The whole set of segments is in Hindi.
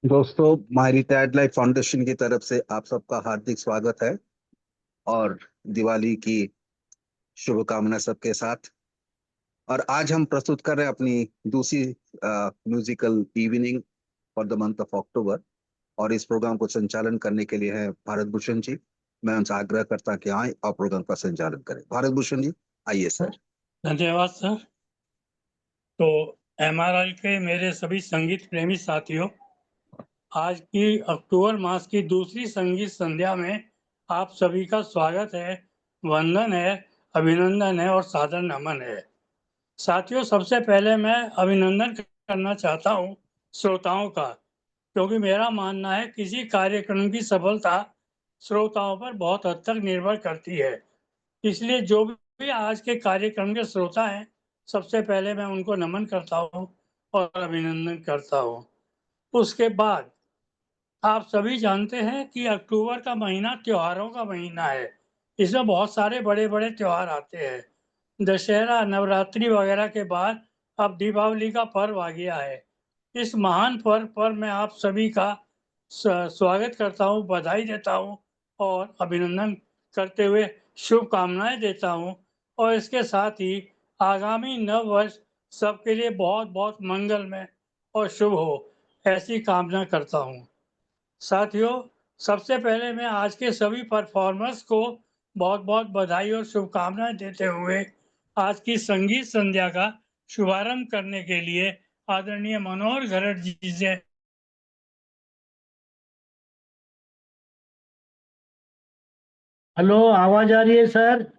दोस्तों, माय रिटायर्ड लाइफ फाउंडेशन की तरफ से आप सबका हार्दिक स्वागत है। और दिवाली की शुभकामना सबके साथ। और आज हम प्रस्तुत कर रहे हैं अपनी दूसरी musical evening for the month of October. और इस प्रोग्राम को संचालन करने के लिए है भारत भूषण जी। मैं उनसे आग्रह करता कि आए और प्रोग्राम का संचालन करें। भारत भूषण जी, आइए सर। धन्यवाद सर। तो एमआरआई के मेरे सभी संगीत प्रेमी साथियों, आज की अक्टूबर मास की दूसरी संगीत संध्या में आप सभी का स्वागत है, वंदन है, अभिनंदन है और सादर नमन है। साथियों, सबसे पहले मैं अभिनंदन करना चाहता हूँ श्रोताओं का, क्योंकि मेरा मानना है किसी कार्यक्रम की सफलता श्रोताओं पर बहुत हद तक निर्भर करती है। इसलिए जो भी आज के कार्यक्रम के श्रोता हैं, सबसे पहले मैं उनको नमन करता हूँ और अभिनंदन करता हूँ। उसके बाद आप सभी जानते हैं कि अक्टूबर का महीना त्योहारों का महीना है। इसमें बहुत सारे बड़े बड़े त्योहार आते हैं। दशहरा, नवरात्रि वगैरह के बाद अब दीपावली का पर्व आ गया है। इस महान पर्व पर मैं आप सभी का स्वागत करता हूँ, बधाई देता हूँ और अभिनंदन करते हुए शुभकामनाएं देता हूँ। और इसके साथ ही आगामी नव वर्ष सबके लिए बहुत बहुत मंगलमय और शुभ हो, ऐसी कामना करता हूँ। साथियों, सबसे पहले मैं आज के सभी परफॉर्मर्स को बहुत बहुत बधाई और शुभकामनाएं देते हुए आज की संगीत संध्या का शुभारंभ करने के लिए आदरणीय मनोहर घरट जी से हेलो, आवाज आ रही है सर?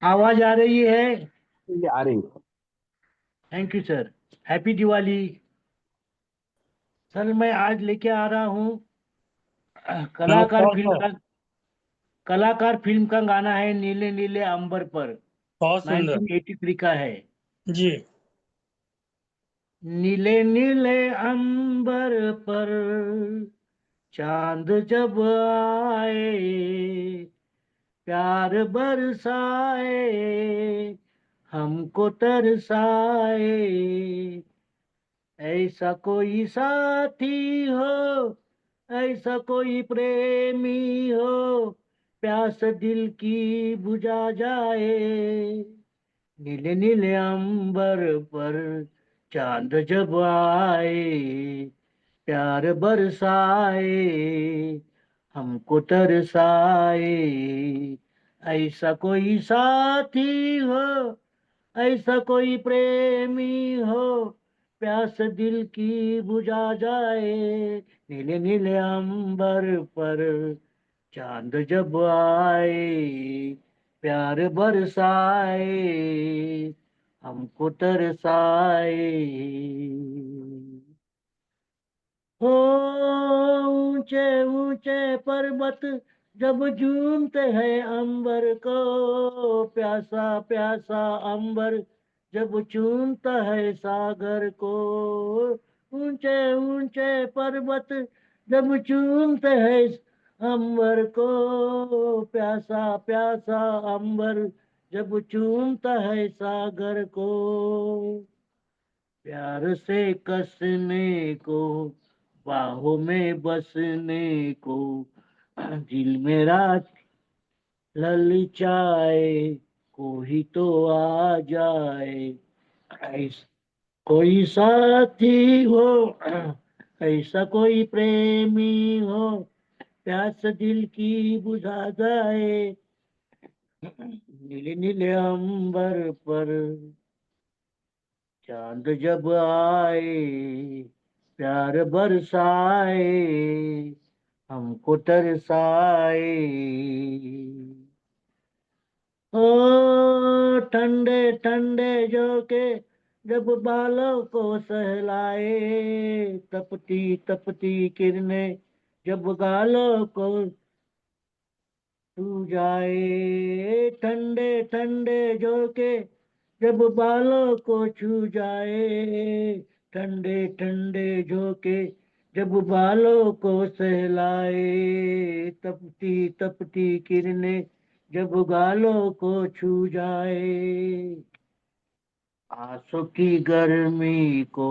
आवाज आ रही है? ये आ रही है। Thank you sir. Happy Diwali. Sir, मैं आज लेके आ रहा हूँ कलाकार नमस्कार फिल्म सर। का गाना है, नीले नीले अंबर पर। बहुत सुंदर 1983 का है। जी। नीले नीले अंबर पर चांद जब आए, प्यार बरसाए, हमको तरसाए, ऐसा कोई साथी हो, ऐसा कोई प्रेमी हो, प्यास दिल की बुझा जाए। नीले नीले अंबर पर चांद जब आए, प्यार बरसाए, हमको तरसाए, ऐसा कोई साथी हो, ऐसा कोई प्रेमी हो, प्यास दिल की बुझा जाए। नीले नीले अंबर पर चांद जब आए, प्यार बरसाए, हमको तरसाए। हो ऊंचे ऊंचे पर्वत जब झूमते हैं अंबर को, प्यासा प्यासा अंबर जब चूमता है सागर को। ऊंचे ऊंचे पर्वत जब चूमते हैं अंबर को, प्यासा प्यासा अंबर जब चूमता है सागर को। प्यार से कसने को, बाहों में बसने को, दिल मेरा ललचाए, कोई तो आ जाए। ऐसा कोई साथी हो, ऐसा कोई प्रेमी हो, प्यास दिल की बुझा जाए। नीले नीले अंबर पर चांद जब आए, प्यार बरसाए, हमको तरसाए। ओ ठंडे ठंडे झोंके जब बालों को सहलाए, तपती तपती किरणें जब गालों को छू जाए। ठंडे ठंडे झोंके जब बालों को छू जाए, ठंडे ठंडे झोंके जब बालों को सहलाए, तपती तपती किरणें जब गालों को छू जाए। आंसू की गर्मी को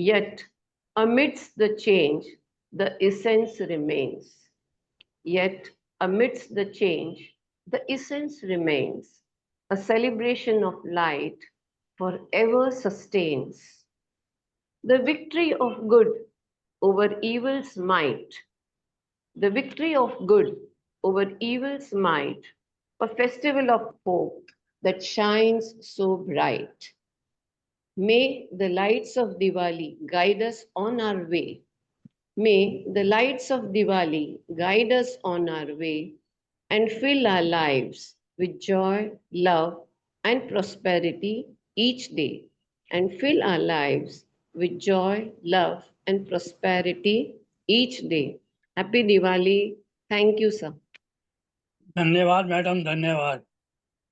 Yet, amidst the change, the essence remains. Yet, amidst the change, the essence remains. A celebration of light forever sustains. The victory of good over evil's might. The victory of good over evil's might. A festival of hope that shines so bright. May the lights of Diwali guide us on our way. May the lights of Diwali guide us on our way and fill our lives with joy, love, and prosperity each day. And fill our lives with joy, love, and prosperity each day. Happy Diwali. Thank you, sir. धन्यवाद मैडम, धन्यवाद।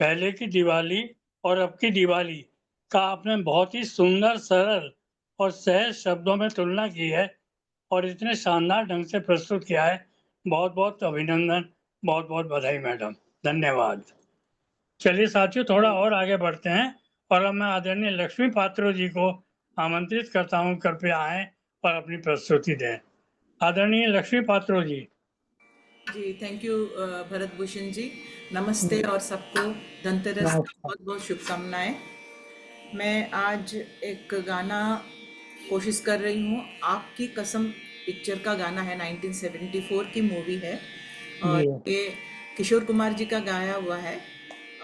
पहले की दिवाली और अब की दिवाली का आपने बहुत ही सुंदर, सरल और सहज शब्दों में तुलना की है और इतने शानदार ढंग से प्रस्तुत किया है। बहुत बहुत अभिनंदन, बहुत बहुत बधाई मैडम, धन्यवाद। चलिए साथियों, थोड़ा और आगे बढ़ते हैं और अब मैं आदरणीय लक्ष्मी पात्रो जी को आमंत्रित करता हूं, कृपया आएं और अपनी प्रस्तुति दें। आदरणीय लक्ष्मी पात्रो जी। जी, थैंक यू भरत भूषण जी। नमस्ते और सबको धनतेरस की बहुत बहुत शुभकामनाएं। मैं आज एक गाना कोशिश कर रही हूँ, आपकी कसम पिक्चर का गाना है, 1974 की मूवी है और ये किशोर कुमार जी का गाया हुआ है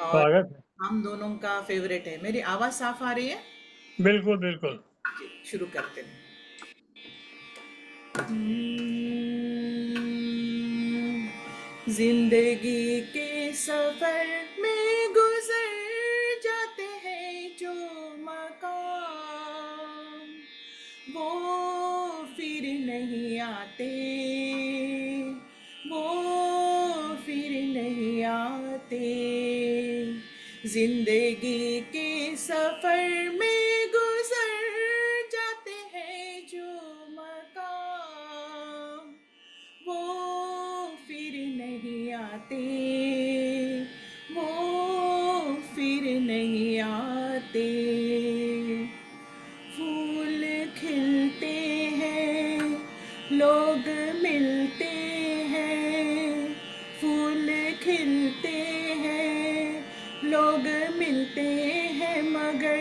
और हम दोनों का फेवरेट है। मेरी आवाज साफ आ रही है? बिल्कुल बिल्कुल। जी, शुरू करते हैं। जिंदगी के सफर में गुजर जाते हैं जो मकाम, वो फिर नहीं आते, वो फिर नहीं आते। जिंदगी के सफर में गुजर जाते हैं जो मकाम, वो फिर नहीं आते, वो फिर नहीं आते। फूल खिलते हैं, लोग मिलते हैं, फूल खिलते हैं, लोग मिलते हैं, मगर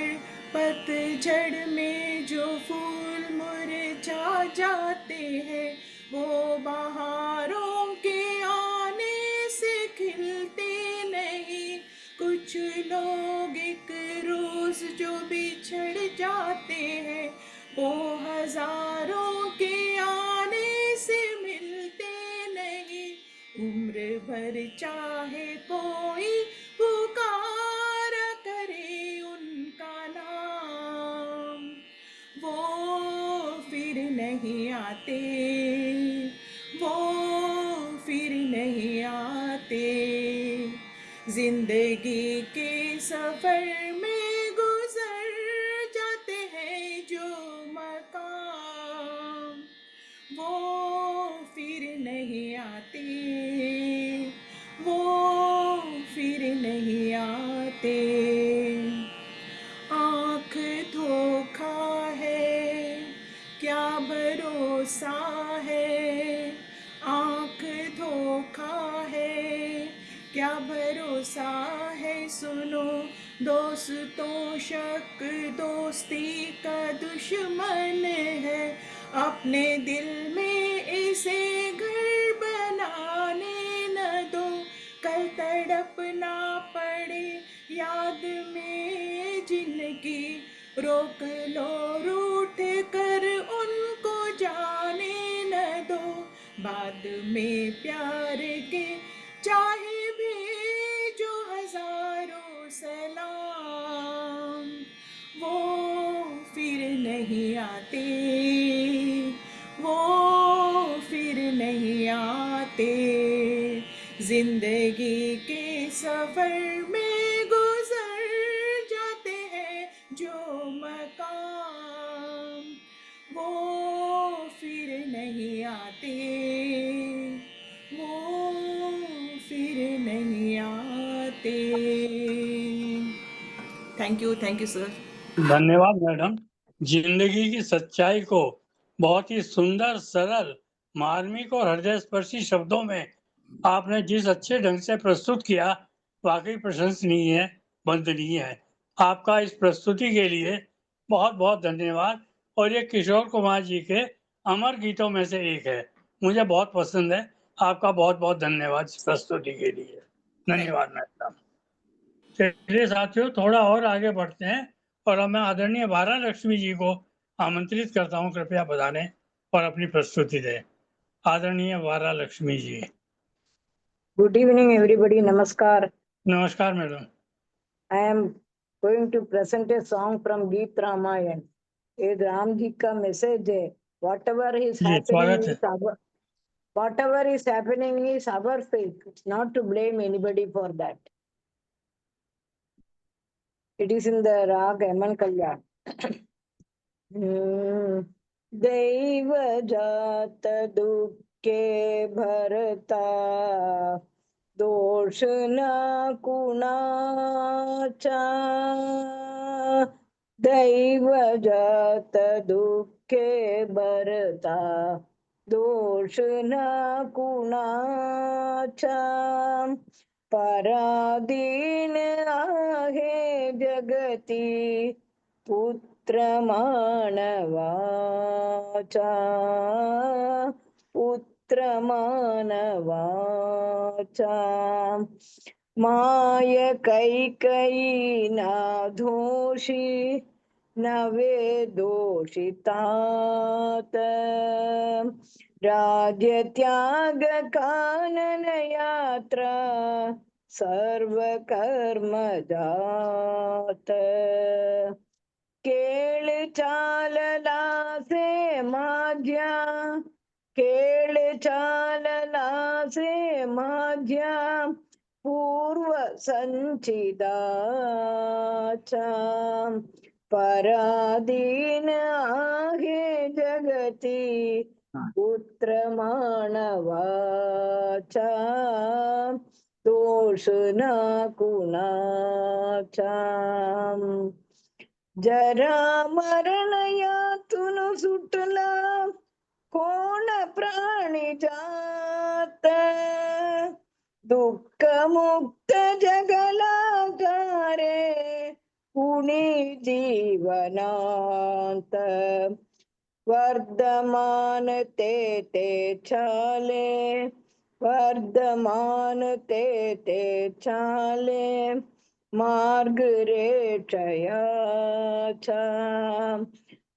पतझड़ में जो फूल मुरझा जाते हैं, वो बहारों के आने से खिलते नहीं। कुछ लोग एक रोज जो बिछड़ जाते हैं, वो हजारों के आने से मिलते नहीं। उम्र भर चाहे कोई पुकारा करे उनका नाम, वो फिर नहीं आते, वो फिर नहीं आते। जिंदगी के सफर में गुजर जाते हैं जो मकाम, वो फिर नहीं आते, वो फिर नहीं आते। आँख धोखा है, क्या भरोसा है, आँख धोखा है, क्या भरोसा है। सुनो दोस्तों, शक दोस्ती का दुश्मन है, अपने दिल में इसे घर बनाने न दो। कल तड़पना पड़े याद में जिनकी, रोक लो रूठ कर उनको जाने न दो। बाद में प्यार के चाहे भी जो हजारों सलाम, वो फिर नहीं आते, वो फिर नहीं आते। जिंदगी के सफर में गुजर जाते हैं जो मकाम, वो फिर नहीं आते, वो फिर नहीं आते। Thank you sir. धन्यवाद मैडम, जिंदगी की सच्चाई को बहुत ही सुंदर, सरल, मार्मिक और हृदय स्पर्शी शब्दों में आपने जिस अच्छे ढंग से प्रस्तुत किया, वाकई प्रशंसनीय है, वंदनीय है। आपका इस प्रस्तुति के लिए बहुत बहुत धन्यवाद। और ये किशोर कुमार जी के अमर गीतों में से एक है, मुझे बहुत पसंद है। आपका बहुत बहुत धन्यवाद इस प्रस्तुति के लिए। धन्यवाद मैडम। चलिए साथियों, थोड़ा और आगे बढ़ते हैं और अब मैं आदरणीय वारा लक्ष्मी जी को आमंत्रित करता हूं, कृपया बधाने और अपनी प्रस्तुति दें। आदरणीय वारा Lakshmi ji. Good evening, everybody. Namaskar. नमस्कार madam. I am going to present a song from Geet Ramayan. ये राम जी का मैसेज है. Whatever is जी स्वागत है। whatever is happening is our faith. It's not to blame anybody for that. It is in the Rag Eman Kalyan. दैव जात दुखे भरता दोष न कुणाचा दैव जात दुखे भरता दोष न कुणाचा पराधीन आहे जगती पुत्र मानवाचा पुत्र मानवाचा माय कैकयी ना दोषी नवे दोषितात राज्य त्याग कानन यात्रा सर्व कर्म जात केळ चालला से माझ्या केळ चालला से माझ्या पूर्व संचिदाचा पराधीन आहे जगती पुत्र मानवाचा दोष न कुणाचा जरा मरण यातून सुटला कोण प्राणी जात दुःख मुक्त जगला रे कुणी जीवनांत वर्धमान ते छाले वर्धमान ते छाले मार्ग रेषयाचा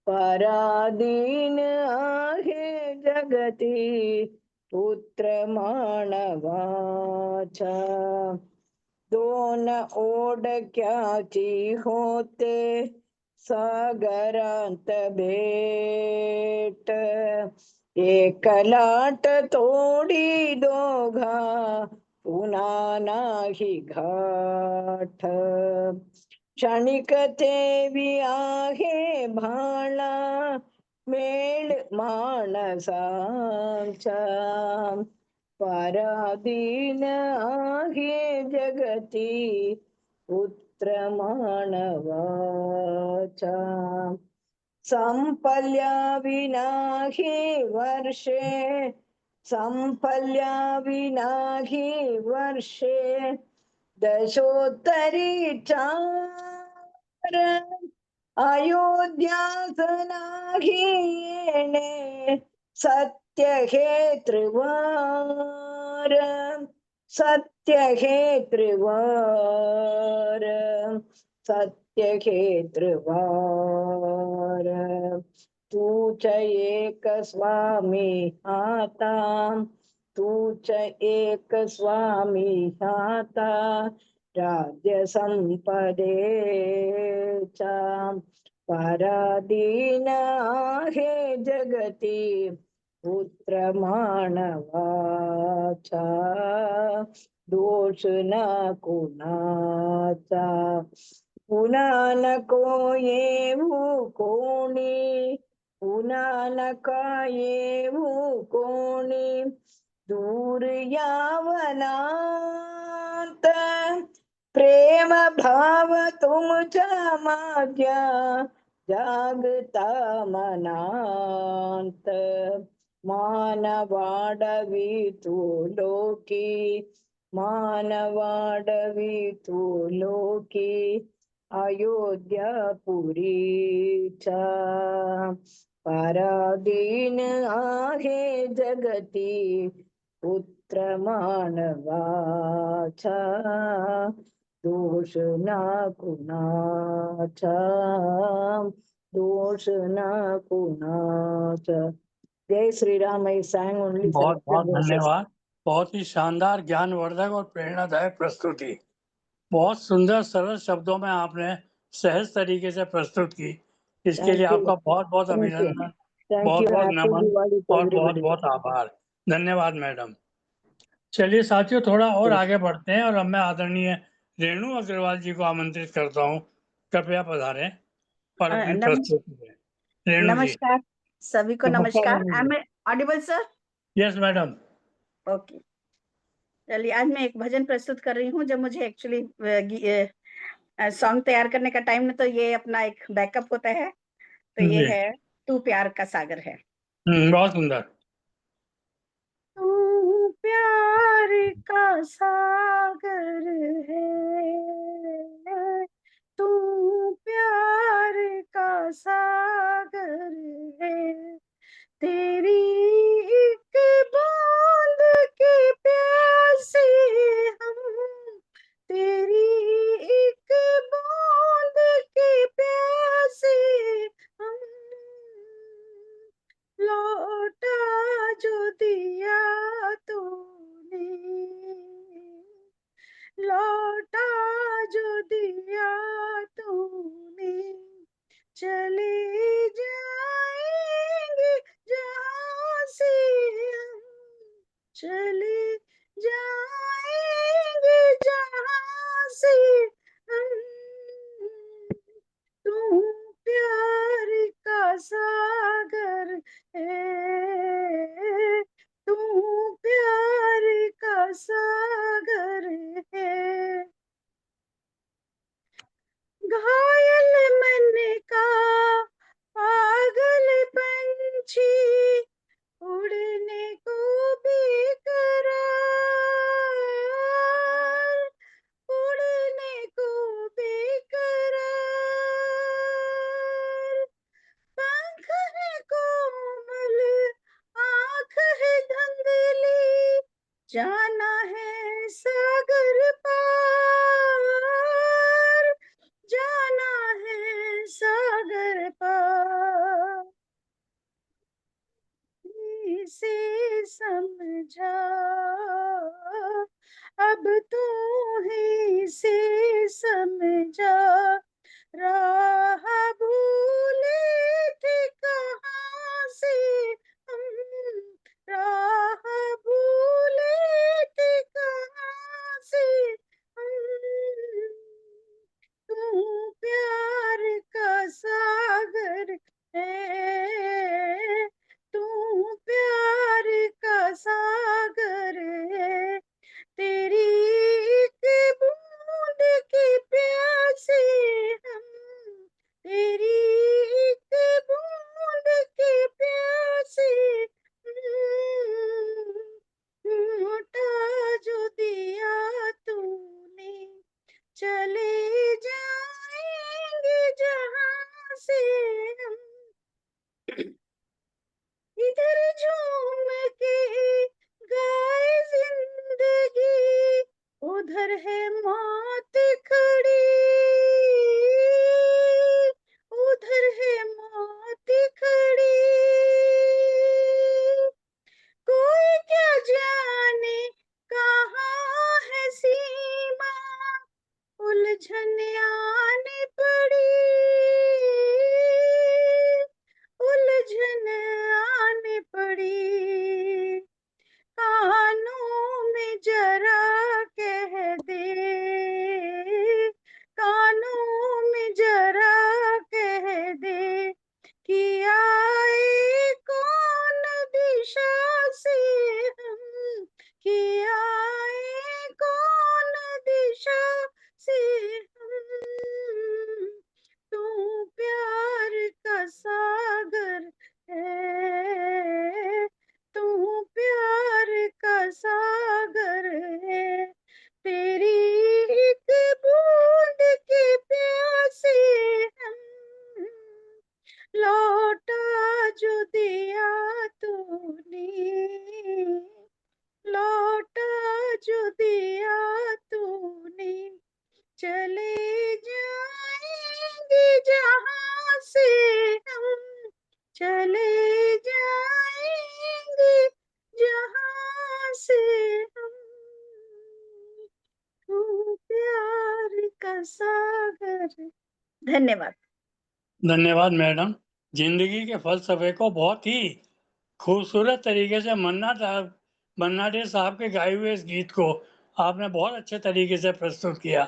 पराधीन आहे जगती पुत्र मानवाचा दोन ओढक्याची होते सागरांत भेट एक लाट तोडी दोघा पुन्हा नाही घाट क्षणिक तेवी आहे भाळा मेळ माणसांचा पराधीन आहे जगती पुत्र मानवाचा संपल्या विनाही वर्षे संपल्या विनाही वर्षे दशोत्तरी चार अयोध्यास नाही येणे सत्य हे त्रिवार सत्य हे त्रिवार सत्य हे त्रिवार तूच एक स्वामी आता तूच एक स्वामी आता राज्य संपदेचा पराधीन आहे जगती पुत्र मानवाचा दोष न कुणाचा पुन्हा नको येऊ कोणी पुन्हा नका येऊ कोणी दूर यावनात प्रेम भाव तुमच्या माझ्या जागता मनांत मानवाडवितु लोकी मानवाडवितु लोकी अयोध्यापुरीचा पराधीन आहे जगती पुत्र मानवाचा दोष ना कुणाचा दोष ना कुणाचा. जय Shri Ram. I sang only बहुत selected बहुत verses. धन्यवाद। बहुत ही शानदार, ज्ञानवर्धक और प्रेरणादायक प्रस्तुति। बहुत सुंदर सरल शब्दों में आपने सहज तरीके से प्रस्तुत की। इसके Thank लिए you. आपका बहुत बहुत Thank you. अभिनंदन, Thank बहुत you. बहुत Happy नमन Diwali to और बहुत everybody. बहुत आभार। धन्यवाद मैडम। चलिए साथियों, थोड़ा और आगे बढ़ते हैं और अब मैं आदरणीय रेणु अग्रवाल जी को आमंत्रित करता हूँ। कृपया पधारें और अपनी प्रस्तुति दें। रेणु जी। नमस्कार सभी को। नमस्कार। I am audible sir? Yes madam. Okay, चलिए आज मैं एक भजन प्रस्तुत कर रही हूँ। जब मुझे एक्चुअली सॉन्ग तैयार करने का टाइम में तो ये अपना एक बैकअप होता है, तो ये जी। है तू प्यार का सागर है। बहुत सुंदर। तू प्यार का सागर है, तू प्यार का सागर है, तेरी एक बूंद की प्यासे हम, तेरी एक बूंद की प्यासे हम, लौटा जो दिया तूने, लौटा जो दिया तूने, चले जाएंगे जहाँ से हम, चले जाएंगे जहाँ से हम, तू प्यार का सागर है, तू प्यार का सागर है। घायल मन का पागल पंछी, उड़ने को बेकरार, उड़ने को बेकरार, पंख है कोमल, आँख है धंधली, जाना है सागर पार, जाना है सागर पार। से समझा अब तू ही से समझा, राह भूले थे कहाँ से हम, राह भूले थे कहाँ से हम, तू प्यार का सागर है, तू प्यार का सागर है, तेरी एक बूंद की प्यासे हम, तेरी जो दिया तूने, लौटा जो दिया तूने, चले जाएंगे जहां से हम, चले जाएंगे जहां से हम, तू प्यार का सागर। धन्यवाद। धन्यवाद मैडम। जिंदगी के फलसफे को बहुत ही खूबसूरत तरीके से मन्ना डे साहब के गाए हुए इस गीत को आपने बहुत अच्छे तरीके से प्रस्तुत किया।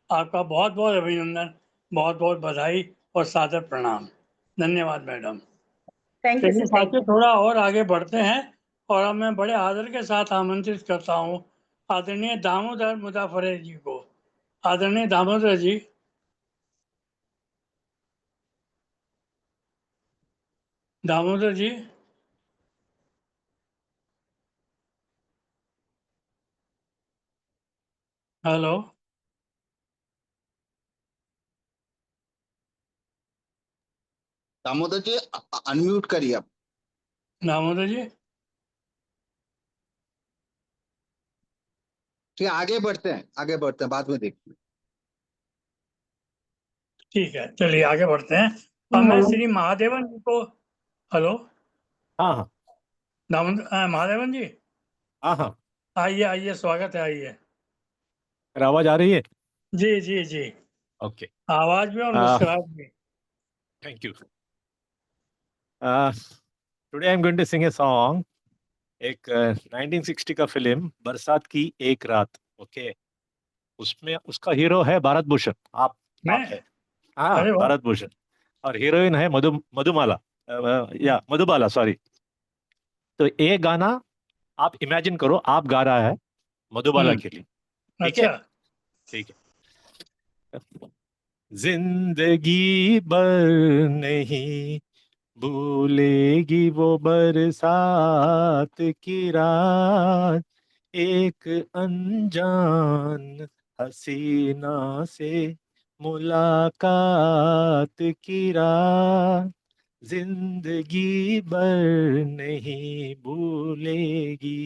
आपका बहुत बहुत अभिनंदन, बहुत बहुत बधाई और सादर प्रणाम। धन्यवाद मैडम। थैंक यू चलिए सर, थैंक साथियों, यू। थोड़ा और आगे बढ़ते हैं और अब मैं बड़े आदर के साथ आमंत्रित करता हूँ आदरणीय दामोदर मुजाफरे जी को। आदरणीय दामोदर जी। दामोदर जी। हेलो। दामोदर जी अनम्यूट करिए आप। दामोदर जी। ठीक है, आगे बढ़ते हैं, बाद में देखते हैं। ठीक है, चलिए आगे बढ़ते हैं। अब मैं श्री महादेवन जी को। हेलो। हाँ हाँ महादेवन जी, हाँ हाँ, आइए आइए, स्वागत है, आइए। मेरी आवाज आ रही है? जी जी जी, ओके। आवाज में और मुस्कुराहट में। Thank you. Today I am going to sing a song. एक 1960 का फिल्म बरसात की एक रात। ओके। उसमें उसका हीरो है भारत भूषण। मैं। आप है। हाँ, अरे वाह। भारत भूषण। और हीरोइन है मधुमाला, या मधुबाला, सॉरी। तो ये गाना आप इमेजिन करो, आप गा रहा है मधुबाला के लिए। ठीक है, अच्छा। ठीक है। जिंदगी भर नहीं भूलेगी वो बरसात की रात, एक अनजान हसीना से मुलाकात की रात, जिंदगी भर नहीं भूलेगी।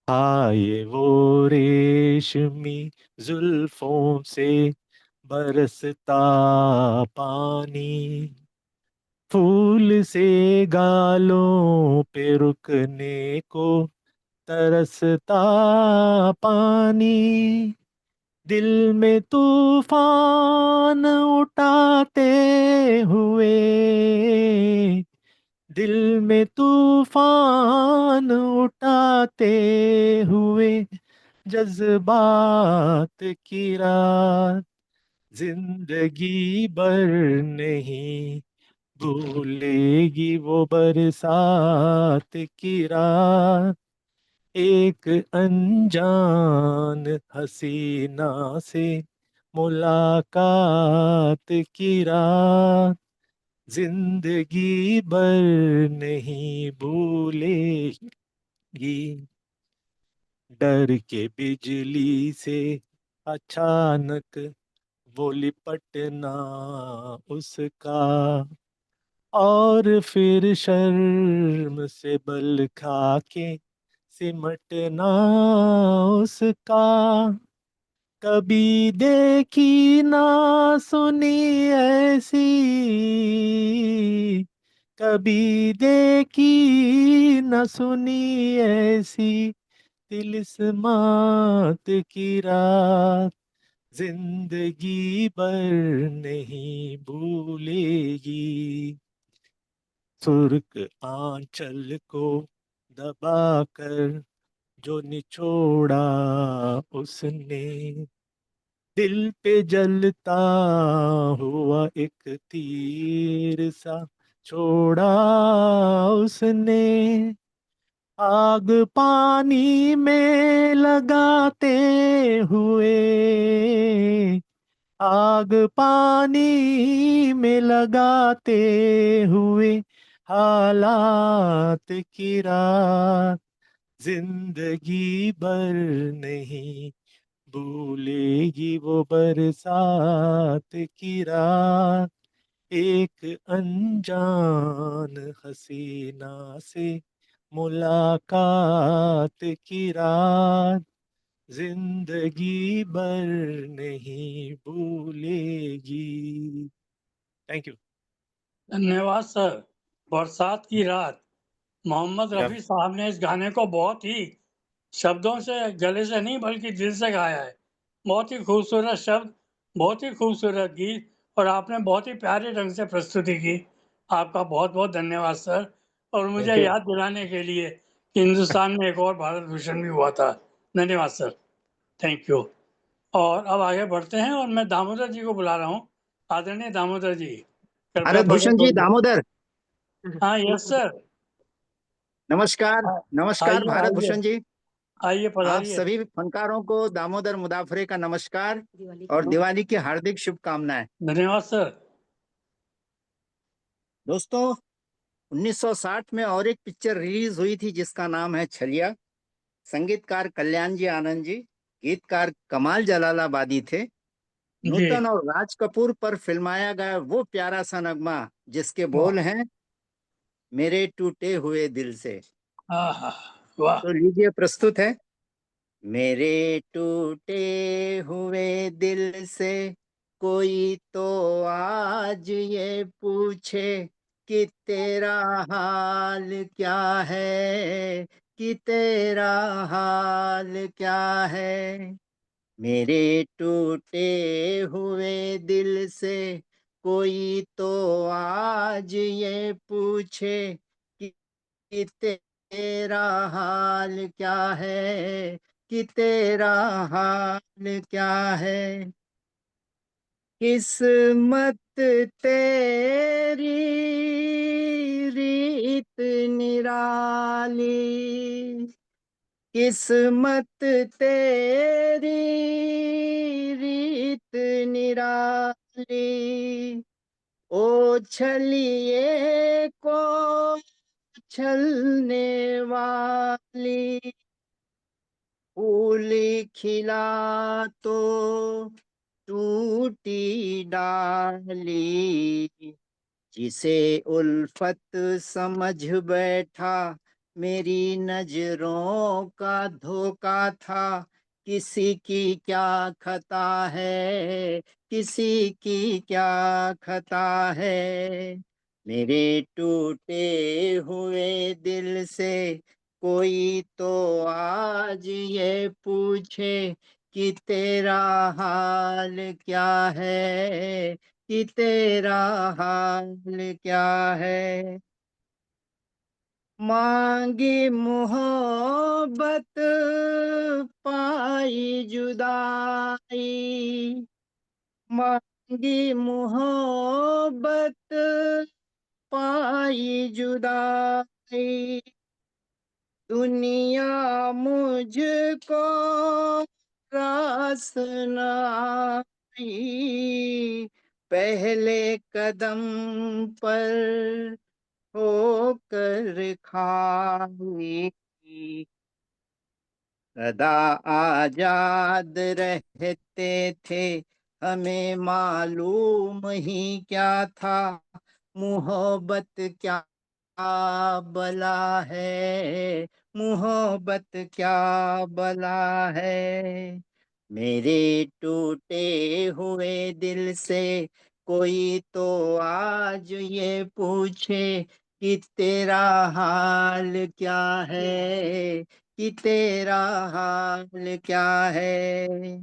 आए वो रेशमी जुल्फों से बरसता पानी, फूल से गालों पे रुकने को तरसता पानी, दिल में तूफान उठाते हुए, दिल में तूफान उठाते हुए, जज्बात की रात, जिंदगी भर नहीं भूलेगी वो बरसात की रात, एक अनजान हसीना से मुलाकात की रात, जिंदगी भर नहीं भूलेगी। डर के बिजली से अचानक वो लिपटना उसका, और फिर शर्म से बल खा के सिमटना उसका, कभी देखी ना सुनी ऐसी, कभी देखी न सुनी ऐसी तिलिस्मात की रात, जिंदगी भर नहीं भूलेगी। सुर्ख आंचल को दबाकर जो निचोड़ा उसने, दिल पे जलता हुआ एक तीर सा छोड़ा उसने, आग पानी में लगाते हुए, आग पानी में लगाते हुए, हालात की रात, जिंदगी भर नहीं भूलेगी वो बरसात की रात, एक अनजान हसीना से मुलाकात की रात जिंदगी भर नहीं भूलेगी। Thank you. धन्यवाद सर। बरसात की रात, मोहम्मद या रफी साहब ने इस गाने को बहुत ही शब्दों से, गले से नहीं बल्कि दिल से गाया है। बहुत ही खूबसूरत शब्द, बहुत ही खूबसूरत गीत, और आपने बहुत ही प्यारे ढंग से प्रस्तुति की। आपका बहुत बहुत धन्यवाद सर। और मुझे थैंक यू। याद दिलाने के लिए कि हिंदुस्तान में एक और भारत भूषण भी हुआ था। धन्यवाद सर, थैंक यू। और अब आगे बढ़ते हैं और मैं दामोदर जी को बुला रहा हूँ। आदरणीय दामोदर जी, कृपया भारत भूषण प्रकट जी, होइए। दामोदर, हाँ, यस सर। नमस्कार। नमस्कार आइए भारत आइए भूषण जी। आइए, आप पधारिए। सभी फनकारों को दामोदर मुदाफरे का नमस्कार और दिवाली की हार्दिक शुभकामनाएं। धन्यवाद सर। दोस्तों, 1960 में और एक पिक्चर रिलीज हुई थी जिसका नाम है छलिया। संगीतकार कल्याण जी आनंद जी, गीतकार कमाल जलालाबादी थे। जी। नूतन और राज कपूर पर फिल्माया गया वो प्यारा सा नगमा जिसके बोल हैं मेरे टूटे हुए दिल से। आहा, वाह। तो लीजिए, प्रस्तुत है। मेरे टूटे हुए दिल से कोई तो आज ये पूछे कि तेरा हाल क्या है, कि तेरा हाल क्या है। मेरे टूटे हुए दिल से कोई तो आज ये पूछे कि तेरा हाल क्या है, कि तेरा हाल क्या है। किस्मत तेरी रीत निराली, किस्मत तेरी रीत निराली, ओ छलिए को छलने वाली। फूल खिला तो टूटी डाली, जिसे उल्फत समझ बैठा मेरी नजरों का धोखा था। किसी की क्या खता है, किसी की क्या खता है। मेरे टूटे हुए दिल से कोई तो आज ये पूछे कि तेरा हाल क्या है, कि तेरा हाल क्या है। मांगी मोहब्बत पाई जुदाई, मांगी मोहब्बत पाई जुदाई। दुनिया मुझको रास न आई, पहले कदम पर होकर खाई। सदा आजाद रहते थे, हमें मालूम ही क्या था। मोहब्बत क्या बला है, मोहब्बत क्या बला है। मेरे टूटे हुए दिल से कोई तो आज ये पूछे कि तेरा हाल क्या है, कि तेरा हाल क्या है।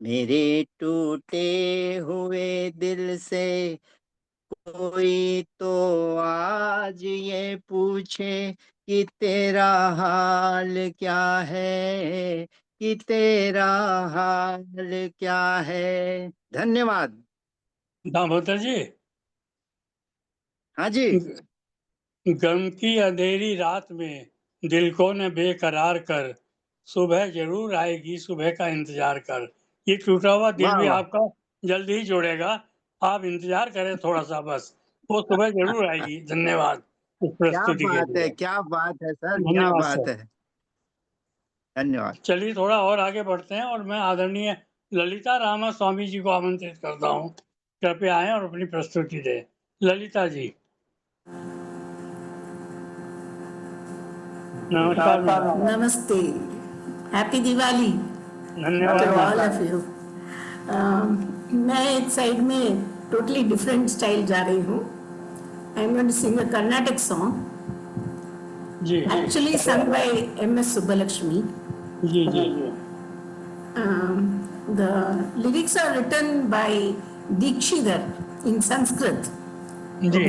मेरे टूटे हुए दिल से कोई तो आज ये पूछे कि तेरा हाल क्या है, कि तेरा हाल क्या है। धन्यवाद। दामोदर जी, हाँ जी। गम की अंधेरी रात में दिल को न बेकरार कर, सुबह जरूर आएगी, सुबह का इंतजार कर। ये टूटा हुआ दिल वाह भी वाह। आपका जल्द ही जुड़ेगा। आप इंतजार करें थोड़ा सा बस, वो सुबह जरूर आएगी। धन्यवाद इस क्या प्रस्तुति के बात है, लिए। क्या बात है सर, क्या धन्यवाद बात सर। है। धन्यवाद। चलिए थोड़ा और आगे बढ़ते हैं और मैं आदरणीय ललिता रामा स्वामी जी को आमंत्रित करता हूँ। कृपया आएं और अपनी प्रस्तुति दें। ललिता जी। नमस्कार मैडम। नमस्ते, हैप्पी दिवाली धन्यवाद ऑल मैडम। Of you. मैं एक साइड में टोटली डिफरेंट स्टाइल जा रही हूँ। I am going to sing a Karnataka song, जी actually sung by M.S. Subbulakshmi. जी जी The lyrics are written by Dikshidhar in Sanskrit. जी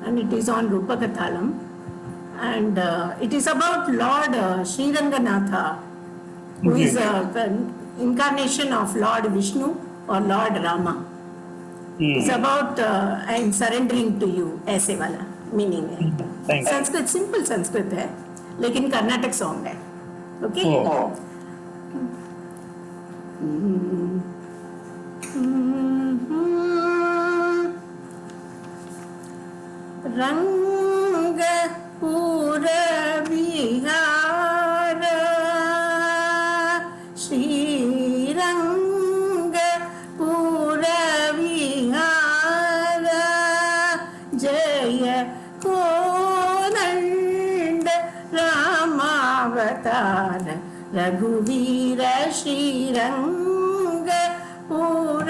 And it is on Rupakathalam. And it is about Lord Sriranganatha, who जी। is the incarnation of Lord Vishnu or Lord Rama. It's about I am surrendering to you, ऐसे वाला मीनिंग है। Thank you. Sanskrit simple Sanskrit है, लेकिन कर्नाटक सॉन्ग है। ओके। रंग पूर विहार श्री रंग पूर विहार जय कोदंड रामावतार रघुवीर श्रीरंग पूर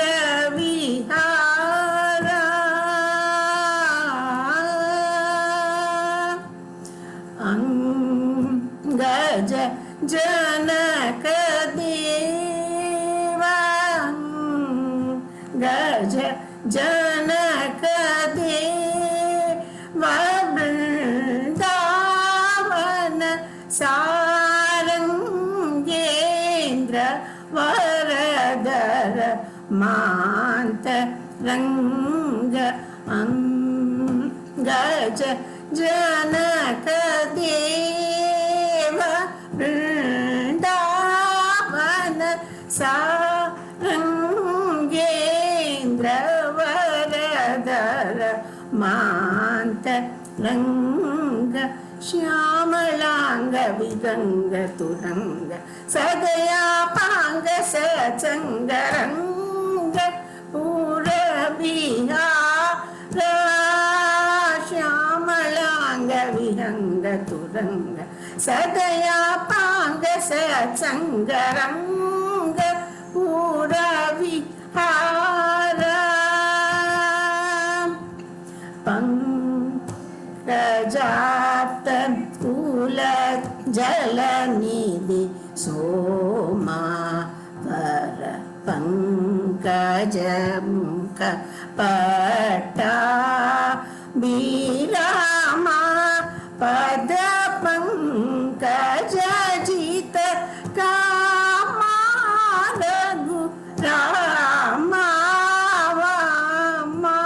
विहार अंगज जनक देवा गज जनक देवा वृंदावन सारंगेन्द्र वरदर मांत रंग अंगज जनक देव वृंदावन सारंगेन्द्र वरदर मांत रंग श्यामलांग विगंग तुरंग सदया पांग सचंग रंग पूर विहार श्यामलांग विहंग तुरंग सदया पांग सचंग रंग पूर विहार पंकजात कुल जल निधि सोमा वर पंकज मुख पटा बीरामा पद पंकज जित कामा रघु रामा वामा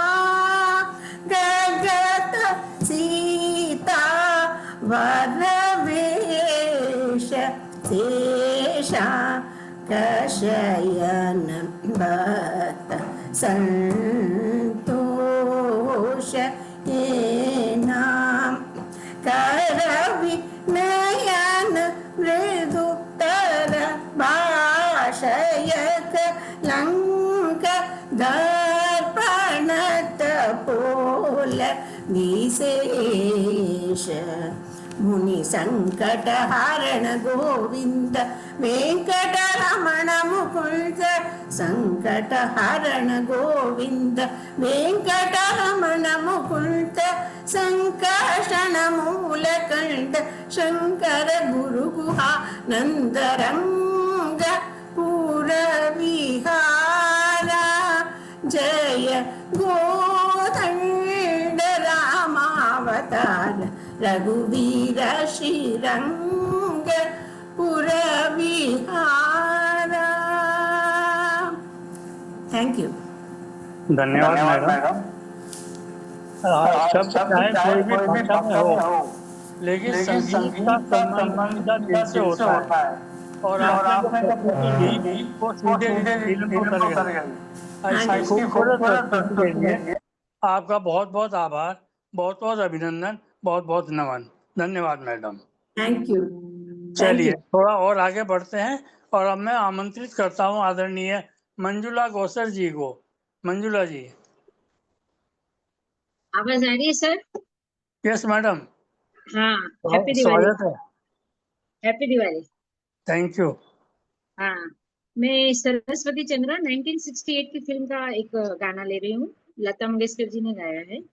गगत सीता वरवेश शेषा कशयन बत संतोष ये नाम करवि नयन मृदु तर भाषयक लंक दर्पणत पोल विशेष मुनि संकट हरण गोविंद वेंकटरमण मुकुंद संकट हरण गोविंद वेंकटरमण मुकुंद संकर्षण मूलकंठ शंकर गुरु गुहा नंदरंग पूर विहारा जय गोदंड रामावतार रघुवीर श्रीरंग पुर विहार। Thank you. धन्यवाद मैडम। शब्द चाहे कोई भी भाषा में हो, लेकिन संगीत का सम्मान सीधा दिल से होता है। और आपने जो प्रस्तुति दी वो सीधे दिल में उतर गई। ऐसी खूबसूरत प्रस्तुति के लिए आपका बहुत बहुत आभार, बहुत बहुत अभिनंदन, बहुत बहुत नमन। धन्यवाद मैडम। Thank you. चलिए थोड़ा और आगे बढ़ते हैं और अब मैं आमंत्रित करता हूँ आदरणीय मंजुला गौसर जी को। मंजुला जी। आवाज आ रही है सर? यस मैडम, हाँ, हैप्पी दिवाली। स्वागत है। हैप्पी दिवाली। Thank you. हाँ, मैं सरस्वती चंद्रा 1968 की फिल्म का एक गाना ले रही हूँ। लता मंगेशकर जी ने गाया है। जी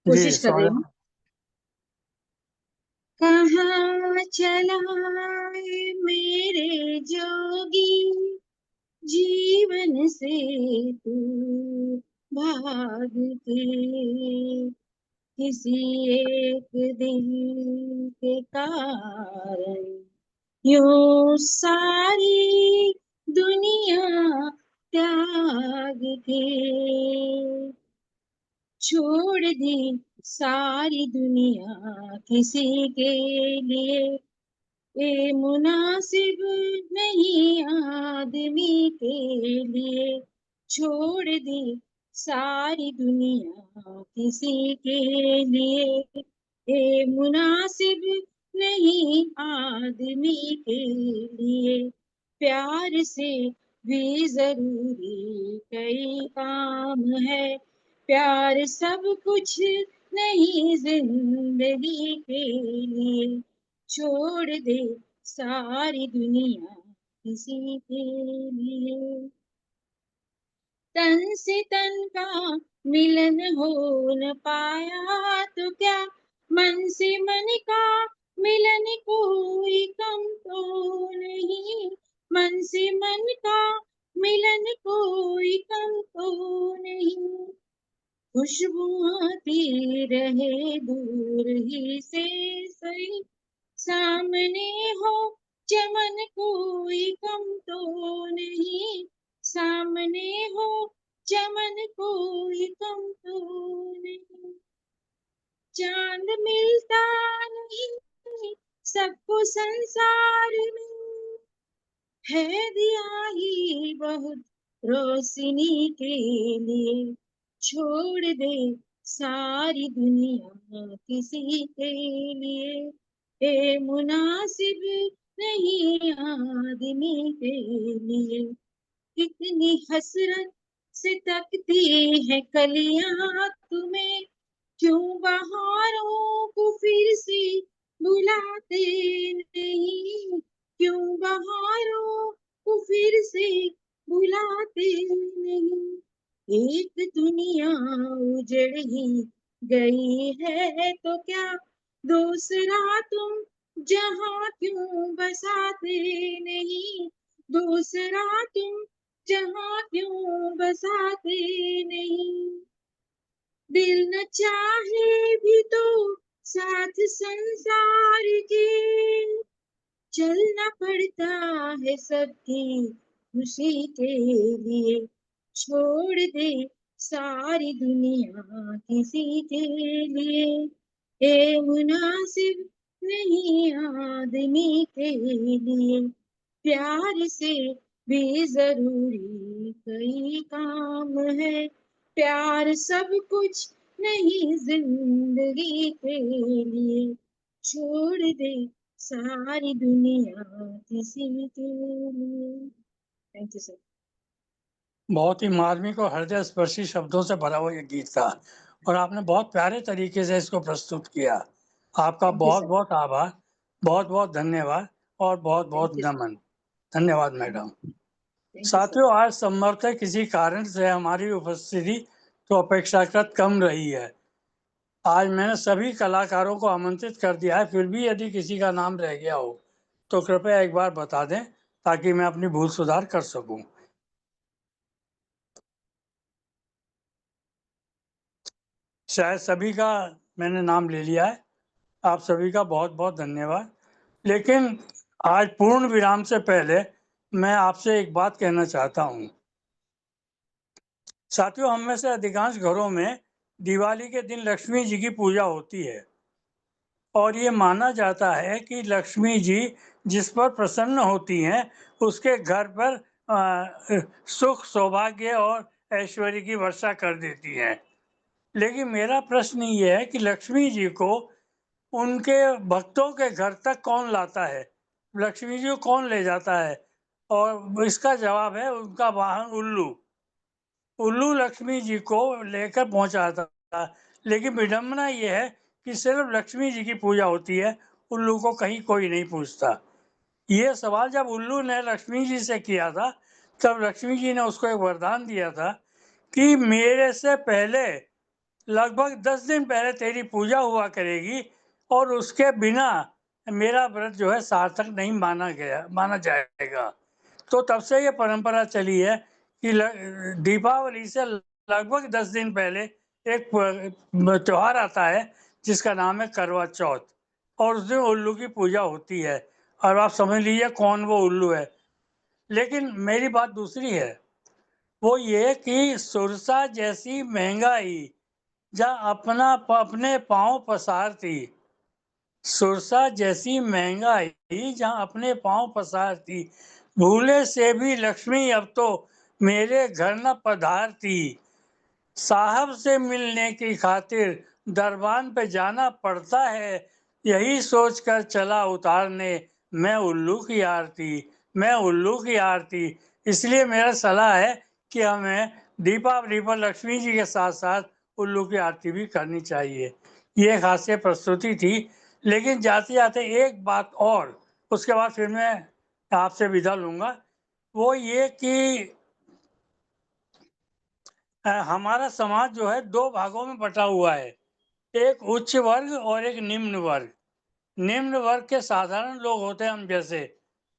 कोशिश कर रही हूँ। स्वागत। कहाँ चला है मेरे जोगी, जीवन से तू भाग के, किसी एक दिल के कारण यूं सारी दुनिया त्याग के, छोड़ दी सारी दुनिया किसी के लिए, ये मुनासिब नहीं आदमी के लिए, छोड़ दी सारी दुनिया किसी के लिए, ये मुनासिब नहीं आदमी के लिए, प्यार से भी जरूरी कई काम है, प्यार सब कुछ नहीं जिंदगी के लिए, छोड़ दे सारी दुनिया किसी के लिए, तन से तन का मिलन हो न पाया तो क्या, मन से मन का मिलन कोई कम तो नहीं, मन से मन का मिलन कोई कम तो नहीं, खुशबू आती रहे दूर ही से सही, सामने हो चमन कोई कम तो नहीं, सामने हो चमन कोई कम तो नहीं, चांद मिलता नहीं सबको संसार में, है दिया ही बहुत रोशनी के लिए, छोड़ दे सारी दुनिया किसी के लिए, ये मुनासिब नहीं आदमी के लिए, कितनी हसरत से तकती है कलियां तुम्हें, क्यों बहारों को फिर से बुलाते नहीं, क्यों बहारों को फिर से बुलाते नहीं, एक दुनिया उजड़ ही गई है तो क्या, दूसरा तुम जहां क्यों बसाते नहीं, दूसरा तुम जहां क्यों बसाते नहीं, दिल न चाहे भी तो साथ संसार के, चलना पड़ता है सबकी खुशी के लिए, छोड़ दे सारी दुनिया किसी के लिए, ये मुनासिब नहीं आदमी के लिए, प्यार से भी जरूरी कई काम है, प्यार सब कुछ नहीं जिंदगी के लिए, छोड़ दे सारी दुनिया किसी के लिए। Thank you sir. बहुत ही मार्मिक और हृदय स्पर्शी शब्दों से भरा हुआ ये गीत था और आपने बहुत प्यारे तरीके से इसको प्रस्तुत किया। आपका Thank you, बहुत sir. बहुत आभार, बहुत बहुत धन्यवाद और बहुत बहुत Thank you, sir. नमन। धन्यवाद मैडम। Thank you, sir. साथियों, आज संभवतः किसी कारण से हमारी उपस्थिति तो अपेक्षाकृत कम रही है। आज मैंने सभी कलाकारों को आमंत्रित कर दिया है, फिर भी यदि किसी का नाम रह गया हो तो कृपया एक बार बता दें ताकि मैं अपनी भूल सुधार कर सकूं। शायद सभी का मैंने नाम ले लिया है। आप सभी का बहुत बहुत धन्यवाद। लेकिन आज पूर्ण विराम से पहले मैं आपसे एक बात कहना चाहता हूं। साथियों, हम में से अधिकांश घरों में दिवाली के दिन लक्ष्मी जी की पूजा होती है और ये माना जाता है कि लक्ष्मी जी जिस पर प्रसन्न होती हैं उसके घर पर सुख, सौभाग्य और ऐश्वर्य की वर्षा कर देती हैं। लेकिन मेरा प्रश्न ये है कि लक्ष्मी जी को उनके भक्तों के घर तक कौन लाता है, लक्ष्मी जी को कौन ले जाता है? और इसका जवाब है उनका वाहन उल्लू। उल्लू लक्ष्मी जी को लेकर पहुंचाता है। लेकिन विडम्बना ये है कि सिर्फ लक्ष्मी जी की पूजा होती है, उल्लू को कहीं कोई नहीं पूछता। ये सवाल जब उल्लू ने लक्ष्मी जी से किया था, तब लक्ष्मी जी ने उसको एक वरदान दिया था कि मेरे से पहले लगभग 10 दिन पहले तेरी पूजा हुआ करेगी और उसके बिना मेरा व्रत जो है सार्थक नहीं माना जाएगा। तो तब से ये परंपरा चली है कि दीपावली से लगभग 10 दिन पहले एक त्योहार आता है जिसका नाम है करवा चौथ, और उस दिन उल्लू की पूजा होती है। और आप समझ लीजिए कौन वो उल्लू है। लेकिन मेरी बात दूसरी है, वो ये कि सुरसा जैसी महंगाई जहाँ अपने पाँव पसारती, सुरसा जैसी महंगाई जहाँ अपने पाँव पसारती, भूले से भी लक्ष्मी अब तो मेरे घर न पधारती। साहब से मिलने की खातिर दरबान पे जाना पड़ता है, यही सोचकर चला उतारने मैं उल्लू की आरती, मैं उल्लू की आरती। इसलिए मेरा सलाह है कि हमें दीपावली पर लक्ष्मी जी के साथ साथ उल्लू की आरती भी करनी चाहिए। ये खासियत प्रस्तुति थी। लेकिन जाते जाते एक बात और, उसके बाद फिर मैं आपसे विदा लूँगा, वो ये कि हमारा समाज जो है 2 भागों में बटा हुआ है, एक उच्च वर्ग और एक निम्न वर्ग। निम्न वर्ग के साधारण लोग होते हैं हम जैसे,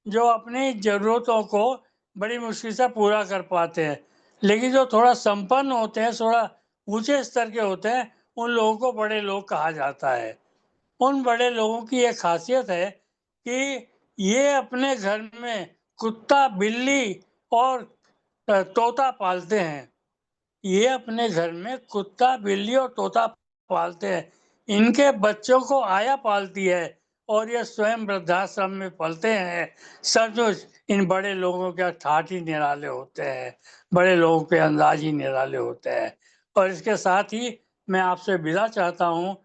जो अपनी ज़रूरतों को बड़ी मुश्किल से पूरा कर पाते हैं। लेकिन जो थोड़ा संपन्न होते हैं, थोड़ा ऊंचे स्तर के होते हैं, उन लोगों को बड़े लोग कहा जाता है। उन बड़े लोगों की एक खासियत है कि ये अपने घर में कुत्ता, बिल्ली और तोता पालते हैं। ये अपने घर में कुत्ता, बिल्ली और तोता पालते हैं। इनके बच्चों को आया पालती है और ये स्वयं वृद्धाश्रम में पलते हैं। सचमुच इन बड़े लोगों के ठाठ ही निराले होते हैं, बड़े लोगों के अंदाज ही निराले होते हैं। और इसके साथ ही मैं आपसे विदा चाहता हूँ।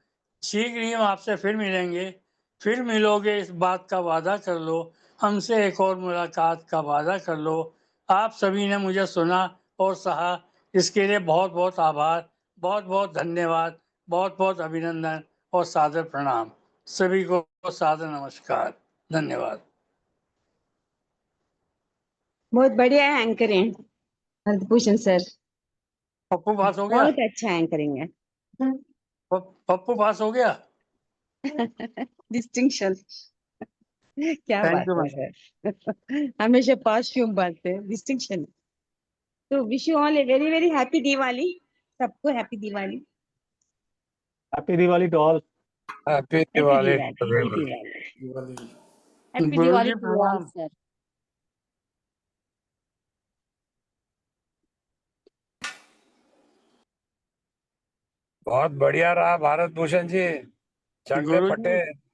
शीघ्र ही हम आपसे फिर मिलेंगे, फिर मिलोगे इस बात का वादा कर लो, हमसे एक और मुलाकात का वादा कर लो। आप सभी ने मुझे सुना और सहा, इसके लिए बहुत बहुत आभार, बहुत बहुत धन्यवाद, बहुत बहुत अभिनंदन और सादर प्रणाम। सभी को सादर नमस्कार, धन्यवाद। बहुत बढ़िया एंकरिंग भूषण सर, पप्पू पास हो गया? बहुत अच्छा एंकरिंग है। पप्पू पास हो गया? डिस्टिंक्शन। क्या थैंक बात यू है सर, हमेशा पास क्यों बात है, डिस्टिंक्शन। तो wish you all a very very happy Diwali, सबको happy Diwali. Happy Diwali to all. Happy happy Diwali Diwali, happy Diwali, happy guru Diwali ji to all प्रणाम। सर। बहुत बढ़िया रहा भारत भूषण जी, चंगे गुरु जी फटे।